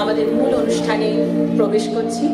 আমাদের মূল অনুষ্ঠানে প্রবেশ করছি।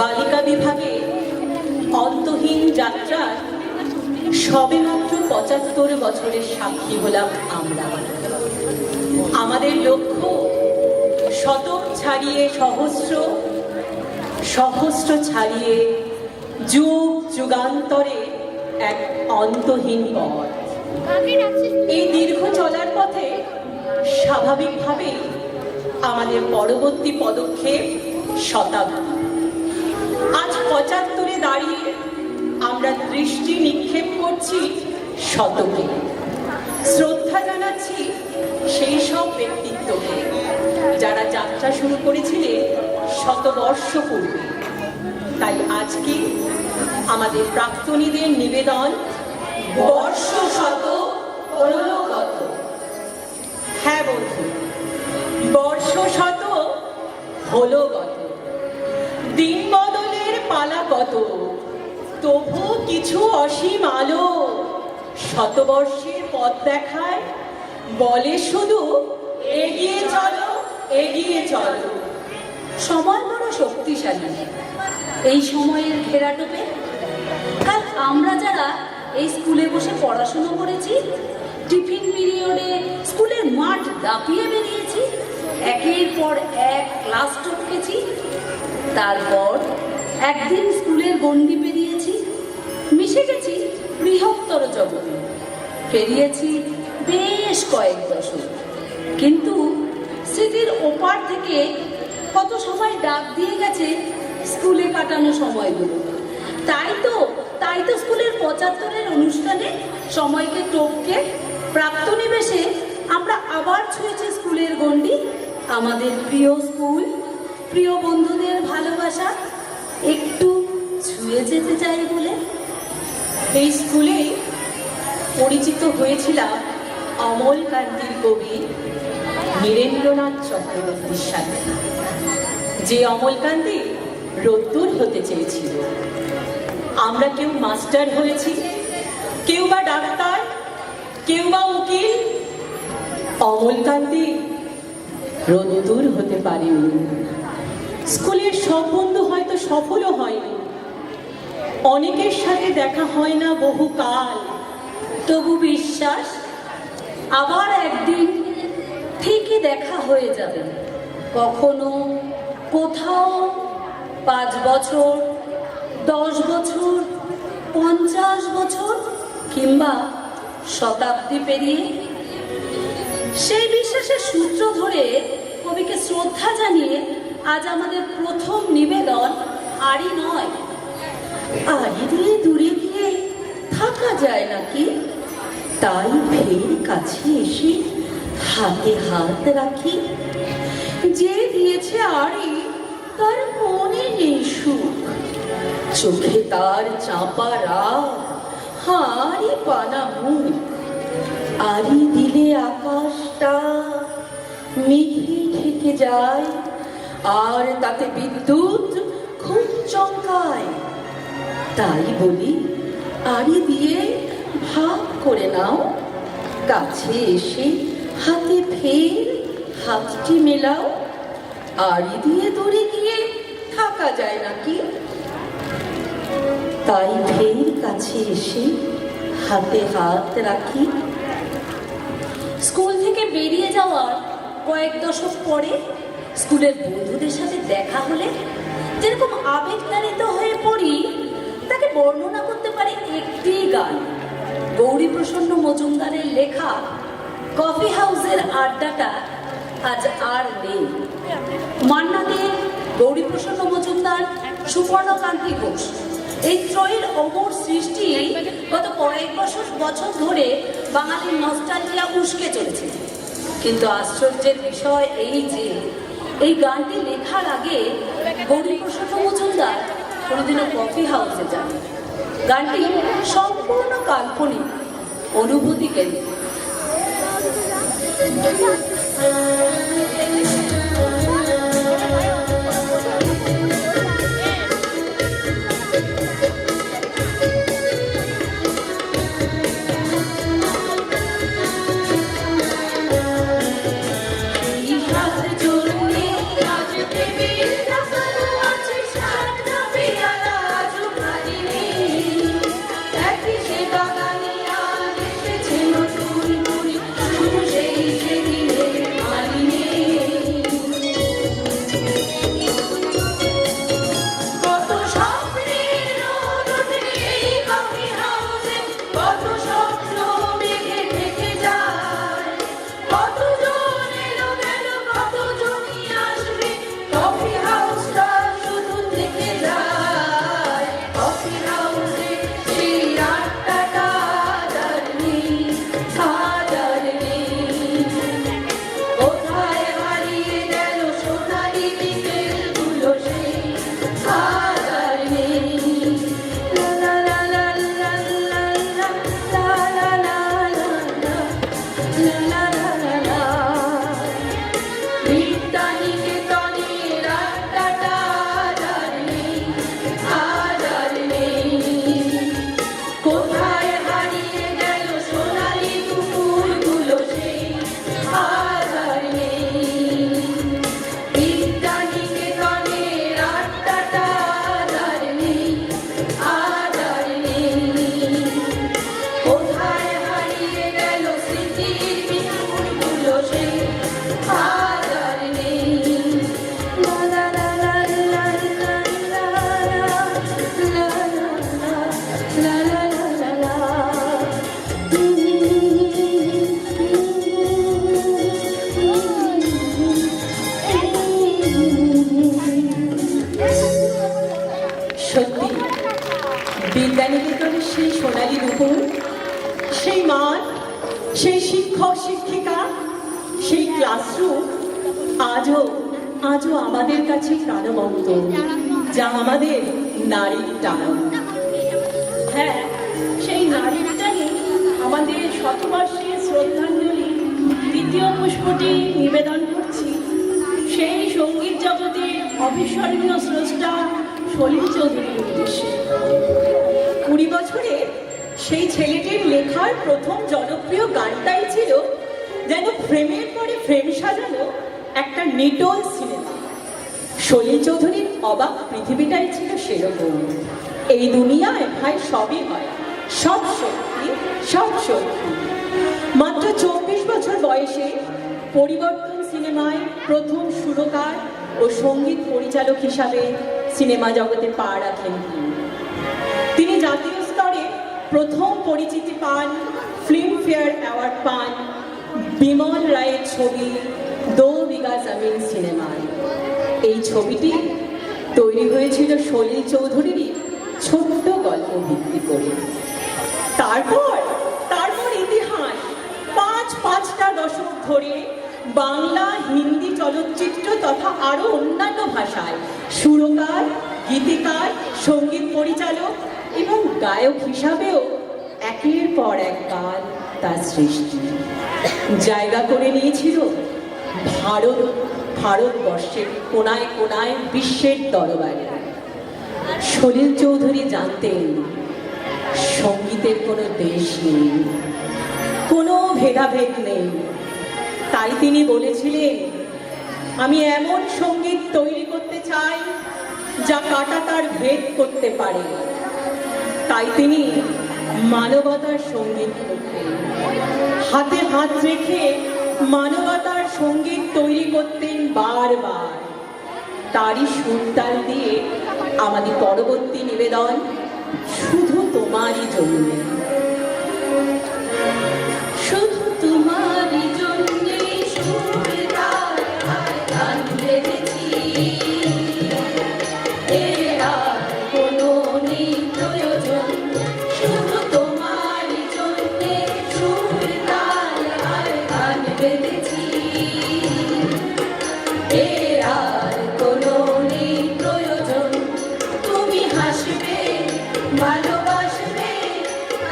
বালিকা বিভাগে অন্তহীন যাত্রার সবেমাত্র ৭৫ বছরের সাক্ষী হলাম আমরা। আমাদের লক্ষ্য শতক ছাড়িয়ে সহস্র, সহস্র ছাড়িয়ে যুগ যুগান্তরে এক অন্তহীন পথ। এই দীর্ঘ চলার পথে স্বাভাবিকভাবে আমাদের পরবর্তী পদক্ষেপ শতাব্দী। আজ ৭৫-এ দাঁড়িয়ে আমরা দৃষ্টি নিক্ষেপ করছি শতকে। শ্রদ্ধা জানাচ্ছি সেই সব ব্যক্তিত্বকে যারা যাত্রা শুরু করেছিলেন শতবর্ষ পূর্বে। তাই আজকে আমাদের প্রাক্তনীদের নিবেদন, বর্ষ শত হলো কত। হ্যাঁ বন্ধু, বর্ষ শত হলো কত, দিন বদলের পালা কত, তবু কিছু অসীম আলো শতবর্ষের পথ দেখায়, বলে শুধু এগিয়ে চলো, এগিয়ে চলো। সময় বড় শক্তিশালী। এই সময়ের ঘেরাটোপে কাল আমরা যারা এই স্কুলে বসে পড়াশুনো করেছি, টিফিন পিরিয়ডে স্কুলের মাঠ দাপিয়ে বেরিয়েছি, একের পর এক ক্লাস টপকেছি, তারপর একদিন স্কুলের গণ্ডি পেরিয়েছি, মিশে গেছি বৃহত্তর জগতে, পেরিয়েছি বেশ কয়েক দশক। কিন্তু স্মৃতির ওপার থেকে কত সময় ডাক দিয়ে গেছে স্কুলে কাটানো সময়গুলো। তাই তো স্কুলের ৭৫-এর অনুষ্ঠানে সময়কে টপকে প্রাক্তনিবেশে আমরা আবার ছুঁয়েছি স্কুলের গণ্ডি। আমাদের প্রিয় স্কুল, প্রিয় বন্ধুদের ভালোবাসা একটু ছুঁয়ে যেতে চাই বলে এই স্কুলে পরিচিত হয়েছিলাম অমলকান্তির কবি নীরেন্দ্রনাথ চক্রবর্তীর সাথে, যে অমলকান্তি রোদ্দুর হতে চেয়েছিল। আমরা কেউ মাস্টার হয়েছি, কেউ বা ডাক্তার, কেউ বা উকিল। অমলকান্তি রোদ্দুর হতে পারেনি। স্কুলের সব বন্ধু হয়তো সফলও হয়নি, অনেকের সাথে দেখা হয় না বহুকাল, তবু বিশ্বাস আবার একদিন ঠিকই দেখা হয়ে যাবে। কখনো কোথাও ৫ বছর, ১০ বছর, ৫০ বছর কিংবা শতাব্দী পেরিয়ে। সেই বিশ্বাসের সূত্র ধরে কবিকে শ্রদ্ধা জানিয়ে আজ আমাদের প্রথম নিবেদন আড়ি নয়। আড়ি দিয়ে দূরে গিয়ে থাকা যায় নাকি? তাই ফের কাছে এসে হাতে হাত রাখি। যে দিয়েছে আড়ি তার মনে নেই সুখ, চোখে তার চাপা রাগ, হাড়ি পানা মুখ। আরি দিলে আকাশটা মেঘে ঢেকে যায়, আর তাতে বিদ্যুৎ খুব চমকায়। তাই বলি, আরি দিয়ে ভাগ করে নাও, কাছে এসে হাতে ফের হাতটি মেলাও। আরি দিয়ে দূরে গিয়ে থাকা যায় নাকি? তাই ফের কাছে এসে হাতে হাত রাখি। স্কুল থেকে বেরিয়ে যাওয়ার কয়েক দশক পরে স্কুলের বন্ধুদের সাথে দেখা হলে যেরকম আবেগতাড়িত হয়ে পড়ি, তাকে বর্ণনা করতে পারি একটি গান। গৌরীপ্রসন্ন মজুমদারের লেখা কফি হাউসের আড্ডাটা আজ আর নেই। মান্না দে, গৌরীপ্রসন্ন মজুমদার, সুবর্ণকান্তি ঘোষ, এই ত্রয়ীর অমর সৃষ্টি গত কয়েক বছর ধরে বাঙালির নস্টালজিয়া উস্কে চলেছে। কিন্তু আশ্চর্যের বিষয় এই যে এই গানটি লেখার আগে গৌরীপ্রসন্ন মজুমদার কোনোদিনও কফি হাউসে যান। গানটি সম্পূর্ণ কাল্পনিক, অনুভূতি কেন্দ্রিক। বিদ্যানিকেতনের সেই সোনালী দুপুর, সেই মাঠ, সেই শিক্ষক শিক্ষিকা, সেই ক্লাসরুম আজও আমাদের কাছে প্রাণবন্ত, যা আমাদের নারীর টান। হ্যাঁ, সেই নারীর টানে আমাদের শতবর্ষের শ্রদ্ধাঞ্জলি দ্বিতীয় পুষ্পটি নিবেদন করছি সেই সঙ্গীত জগতের অবিস্মরণীয় স্রষ্টা সলিল চৌধুরীর উদ্দেশ্যে। 20 বছরে সেই ছেলেটির লেখার প্রথম জনপ্রিয় গানটাই ছিল যেন ফ্রেমের পরে ফ্রেম সাজানো একটা নিটোল সিনেমা। সলিল চৌধুরীর অবাক পৃথিবীটাই ছিল সেরকম। এই দুনিয়ায় ভাই সবই হয়, সব সত্যি, সব সত্যি। মাত্র 24 বছর বয়সে পরিবর্তন সিনেমায় প্রথম সুরকার ও সঙ্গীত পরিচালক হিসাবে সিনেমা জগতে পা রাখেন তিনি। জাতীয় স্তরে প্রথম পরিচিতি পান, ফিল্মফেয়ার অ্যাওয়ার্ড পান বিমল রায়ের ছবি দো বিঘা জমিন সিনেমায়। এই ছবিটি তৈরি হয়েছিল সলিল চৌধুরীরই ছোট্ট গল্প ভিত্তি করে। তারপর ইতিহাস পাঁচটা দশক ধরে বাংলা, হিন্দি চলচ্চিত্র তথা আরো অন্যান্য ভাষায় সুরকার, গীতিকার, সঙ্গীত পরিচালক এবং গায়ক হিসাবেও একের পর এক কাল তার সৃষ্টি জায়গা করে নিয়েছিল ভারতবর্ষের কোনায় কোনায় বিশ্বের দরবারে। সলিল চৌধুরী জানতেন সঙ্গীতের কোনো দেশ নেই, কোনো ভেদাভেদ নেই। তাই তিনি বলেছিলেন, আমি এমন সঙ্গীত তৈরি করতে চাই যা কাঁটা তার ভেদ করতে পারে। তাই তিনি মানবতার সঙ্গীত করতেন, হাতে হাত রেখে মানবতার সঙ্গীত তৈরি করতেন বারবার। তারই সুরতাল দিয়ে আমাদের পরবর্তী নিবেদন শুধু তোমারই জন্য। শুধু তোমারই জন্য সুরতাল গান বেঁধেছি, এর আর কোনো নেই প্রয়োজন। শুধু তোমারই জন্য সুরতাল গান বেঁধেছি, এর আর কোনো নেই প্রয়োজন। তুমি হাসবে, ভালোবাসবে,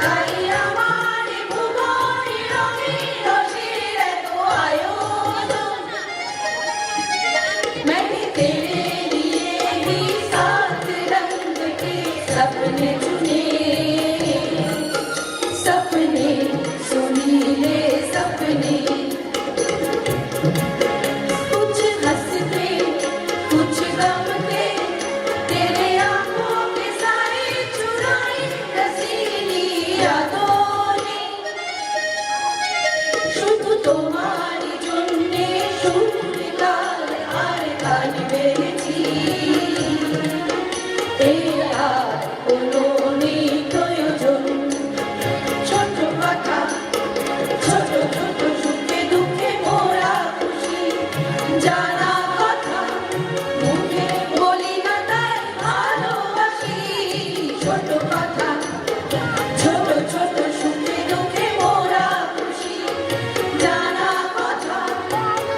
তাই আমার ভুবন রঙে রসের এত আয়োজন। मैंने तेरे लिए ही 7 रंग के सपने चुने, सपने सुनीले सपने, कुछ हंसते कुछ गम के, तेरे आंखों के साए चुराए रसीली यादों ने। শুধু তোমারই জন্যে সুরতাল আর গান বেঁধেছি, এর আর কোনো নেই প্রয়োজন। ছোট কথা, ছোট ছোট সুখে দুঃখে মোরা খুশি, জানা কথা মুখে বলি না তাই ভালোবাসি। ছোট কথা, ছোট ছোট সুখে দুঃখে মোরা খুশি, জানা কথা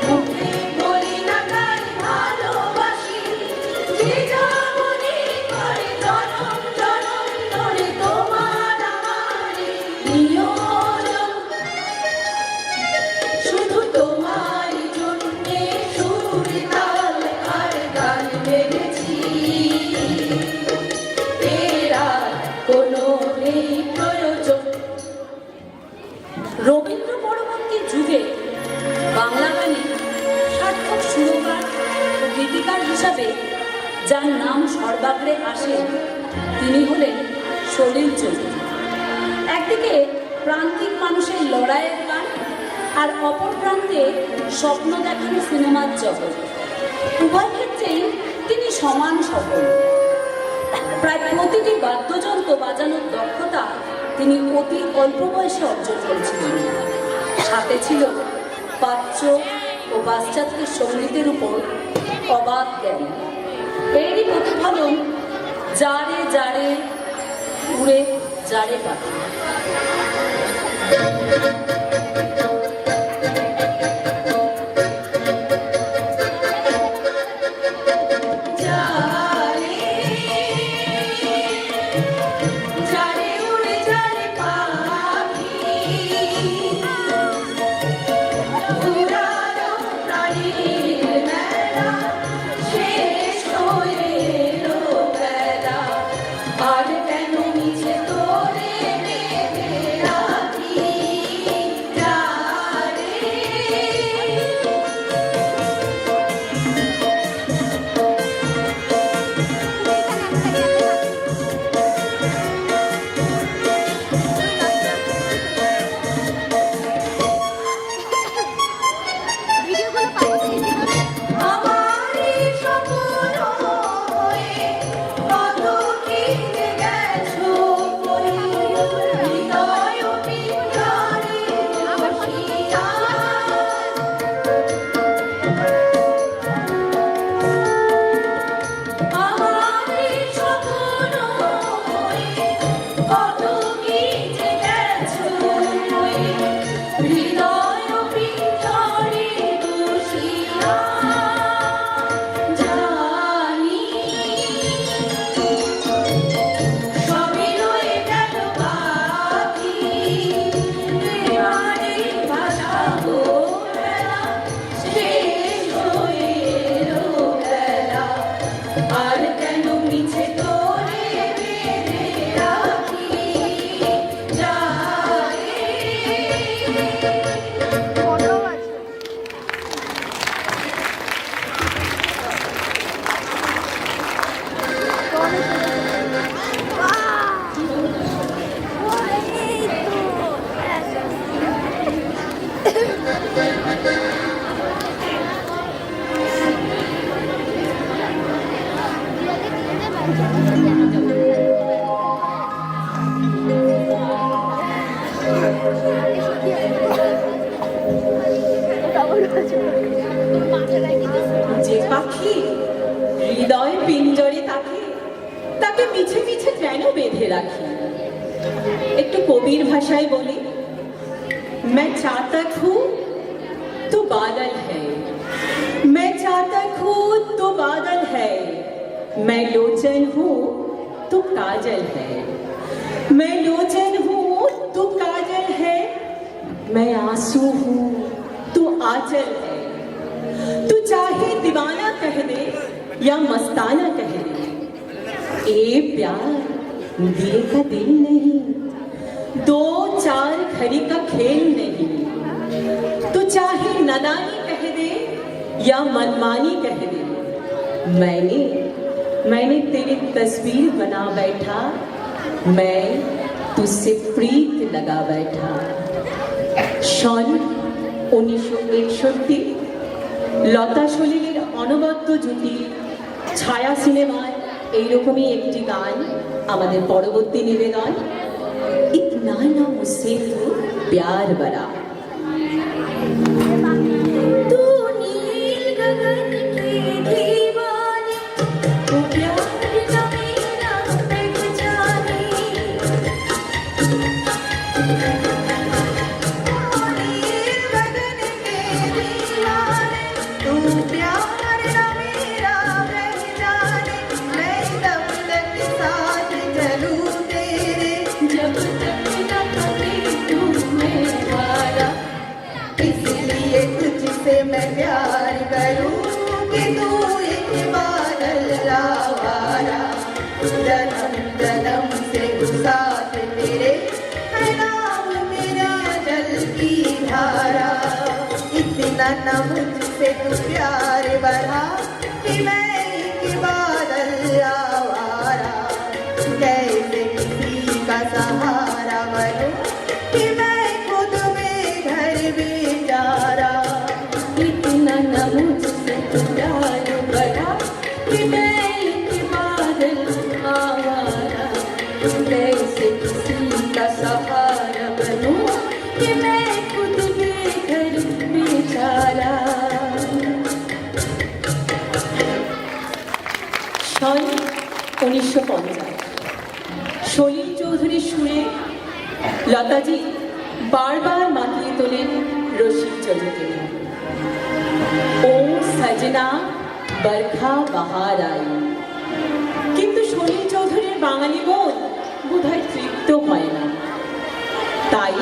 মুখে বলি না তাই ভালোবাসি। যে যেমনই করে জনম জনম ধরে তোমার আমার নিয়োজন। শুধু তোমারই জন্যে সুরতাল আর গান বেঁধেছি, এর আর কোনো নেই প্রয়োজন। রবীন্দ্র পরবর্তী যুগে বাংলা গানে সার্থক সুরকার ও গীতিকার হিসাবে যার নাম সর্বাগ্রে আসে তিনি হলেন সলিল চৌধুরী। একদিকে প্রান্তিক মানুষের লড়াইয়ের গান, আর অপর প্রান্তে স্বপ্ন দেখানো সিনেমার জগৎ। উভয় ক্ষেত্রেই তিনি সমান সফল। প্রায় প্রতিটি বাদ্যযন্ত্র বাজানোর দক্ষতা তিনি অতি অল্প বয়সে অর্জন করেছিলেন। সাথে ছিল প্রাচ্য ও পাশ্চাত্যের সঙ্গীতের উপর অবাধ জ্ঞান। এরই প্রতিফলন যারে যারে উড়ে যারে পাখি। যারে উড়ে যারে পাখি, পুরানো প্রাণীর মেলা শেষ হয়ে এলো বেলা, আর কেন মিছে তোরে বেঁধে রাখি। যে পাখি হৃদয় পিঞ্জরে তাকে তাকে মিছে মিছে কেন বেঁধে রাখি? একটু কবির ভাষায় বলি, मैं चातक हूँ तो बादल है, मैं चातक हूँ तो बादल है, मैं लोचन हूँ तो काजल है, मैं लोचन हूँ तो काजल है, मैं आंसू हूँ तो आंचल है। तू चाहे दीवाना कह दे या मस्ताना कह दे, ए प्यार दिल का दिल नहीं, दो चार घड़ी का खेल नहीं। तू चाहे नादानी कह दे या मनमानी कह दे, मैंने तेरी तस्वीर बना बैठा, मैं तुझसे प्रीत लगा बैठा। सन 1961 লতা সলিলের অনবদ্য জুটি ছায়া সিনেমার এইরকমই একটি গান আমাদের পরবর্তী নিবেদন, इतना ना मुझसे तू प्यार बरा। तू नील गगन के दीवाने, तू प्यार का मेरा पहचाने। नील गगन के दीवाने, तू प्यार का मेरा पहचाने। मैं तब तक साथ चलूं तेरे, जब तक इसलिए तुझसे मैं प्यार करूं कि तू एक बादल आवारा। जन्म जन्म से साथ तेरे है नाम मेरा जल की धारा। इतना न मुझसे तू प्यार बढ़ा कि मैं एक बादल आवारा। कैसे किसी का सहारा बनूं कि मैं खुद में घर बेचारा। इतना न मुझसे प्यार बढ़ा कि मैं एक बादल आवारा। कैसे किसी का सहारा बनूं कि मैं खुद में घर बेचारा। सन 1950 সলিল চৌধুরীর সুরে লতাজি বারবার মাতিয়ে তোলেন রসিক চরিত্রে, ও সজনা বরখা বাহার আই। কিন্তু সলিল চৌধুরীর বাঙালি মন বোধহয় তৃপ্ত হয় না, তাই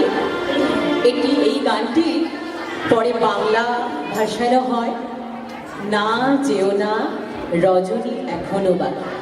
এই গানটি পরে বাংলা ভাষায়ও হয়, না যেও না রজনী এখনো বাকি।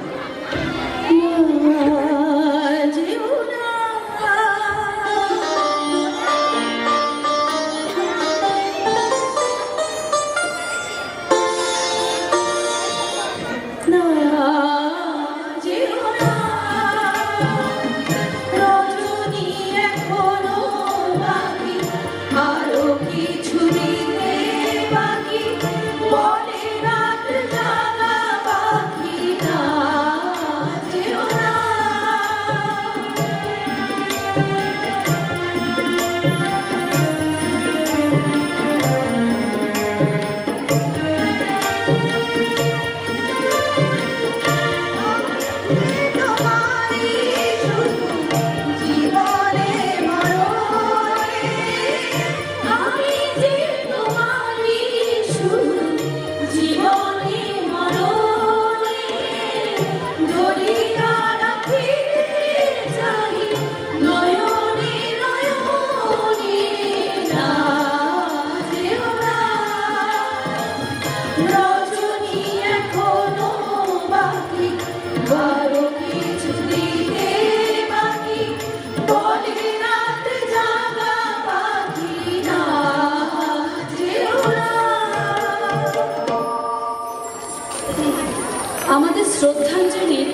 আমাদের শ্রদ্ধাঞ্জলির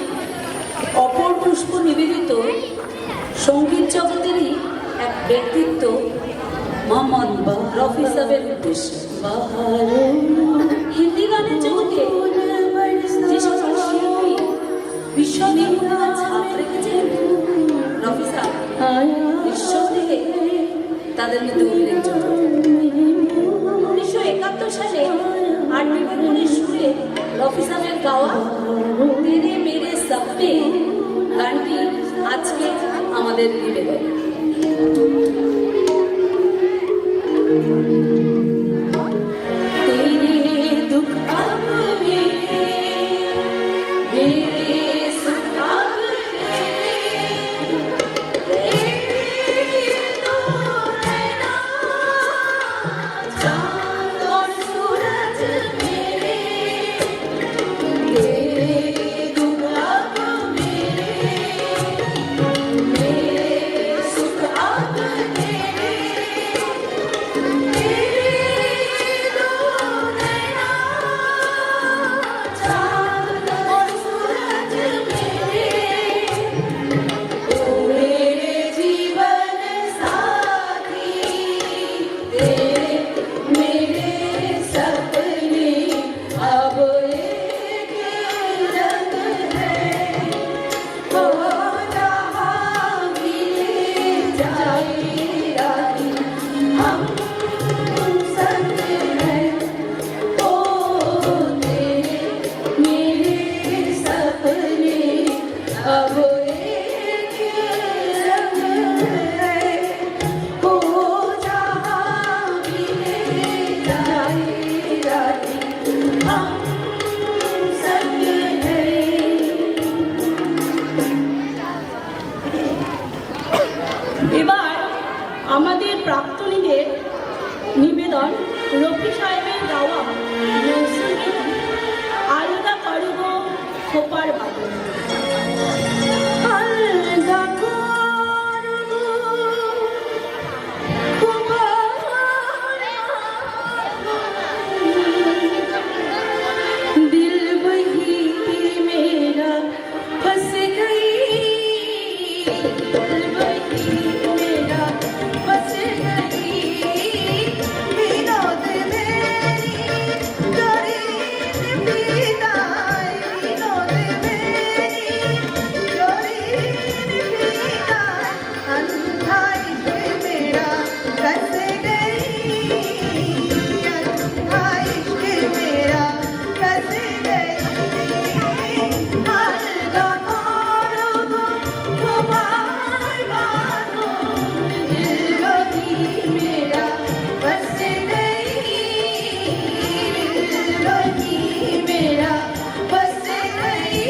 অপর পুষ্প নিবেদিত সঙ্গীত জগতেরই এক ব্যক্তিত্ব মোহাম্মদ রফি সাহেবের উদ্দেশ্যে। হিন্দি গানের জগতে যে সকল শিল্পী বিশ্ববিদ্যালয়ে ছাপ রেখেছেন রফি সাহেব নিঃসন্দেহে তাদের মধ্যে উল্লেখযোগ্য। 1971 সালে আরবি বন্ধনের সুরে রফি সাহেবের গাওয়া তেরে মেরে সপনে গানটি আজকে আমাদের নিবেদন। এবার আমাদের প্রাক্তনীদের নিবেদন রফি সাহেবের গাওয়া নজরুল আলগা করব খোপার বাদল। আলগা করব খোপার বাদল, দিল वही मेरा फंस गई, दिल वही मेरा फंस गई, विनोद मेरी गरीब विदाई, विनोद मेरी गरीब विदाई, अंधा इश्क मेरा फंस गई, अंधा इश्क मेरा फंस गई, अलगा करब खबर बानो, दिल वही मेरा फंस गई, दिल वही मेरा फंस गई,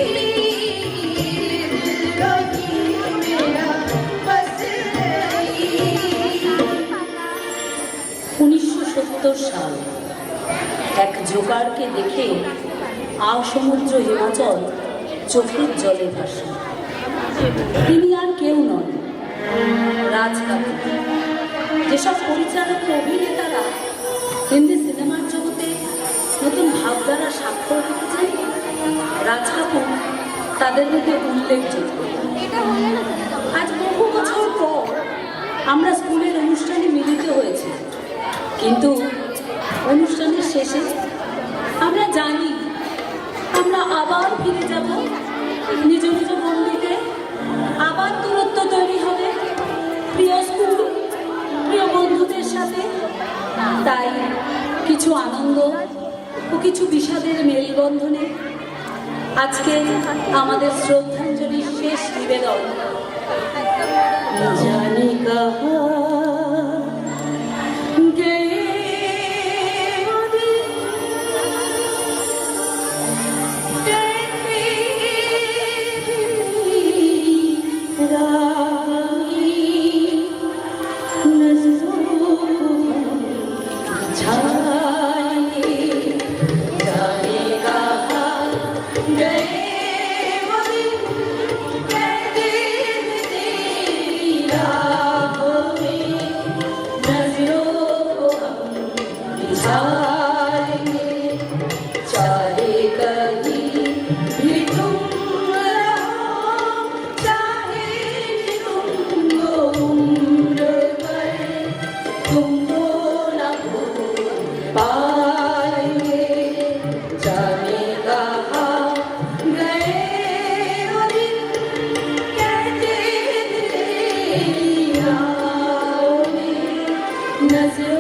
दिल वही मेरा फंस गई। 1970 সাল এক জোগাড়কে দেখে আসমুদ্র হিমাচল চোখের জলে ভাসে। তিনি আর কেউ নন, রাজ কাপুর। যেসব পরিচালক ও অভিনেতারা হিন্দি সিনেমার জগতে নতুন ভাবধারা স্বাক্ষর রেখেছেন, রাজ কাপুর তাদের মধ্যে উল্লেখযোগ্য। আজ বহু বছর পর আমরা স্কুলের অনুষ্ঠানে মিলিত হয়েছি, কিন্তু অনুষ্ঠানের শেষে আমরা জানি আমরা আবার ফিরে যাব নিজ নিজ মন্দিরে, আবার দূরত্ব তৈরি হবে প্রিয় স্কুল, প্রিয় বন্ধুদের সাথে। তাই কিছু আনন্দ ও কিছু বিষাদের মেলবন্ধনে আজকে আমাদের শ্রদ্ধাঞ্জলির শেষ নিবেদন। जाने कहाँ गए वो दिन, कहती रानी नज़रों छाए, जाने कहाँ गए वो दिन, कहती राहों में नज़रों को हम बिछाएंगे, चाहे कहीं भी तुम रहो, चाहे भी तुमको उम्र भर तुमको न भूल पाएंगे, जाने कहाँ गए वो दिन, कहते तेरी राहों में नज़रों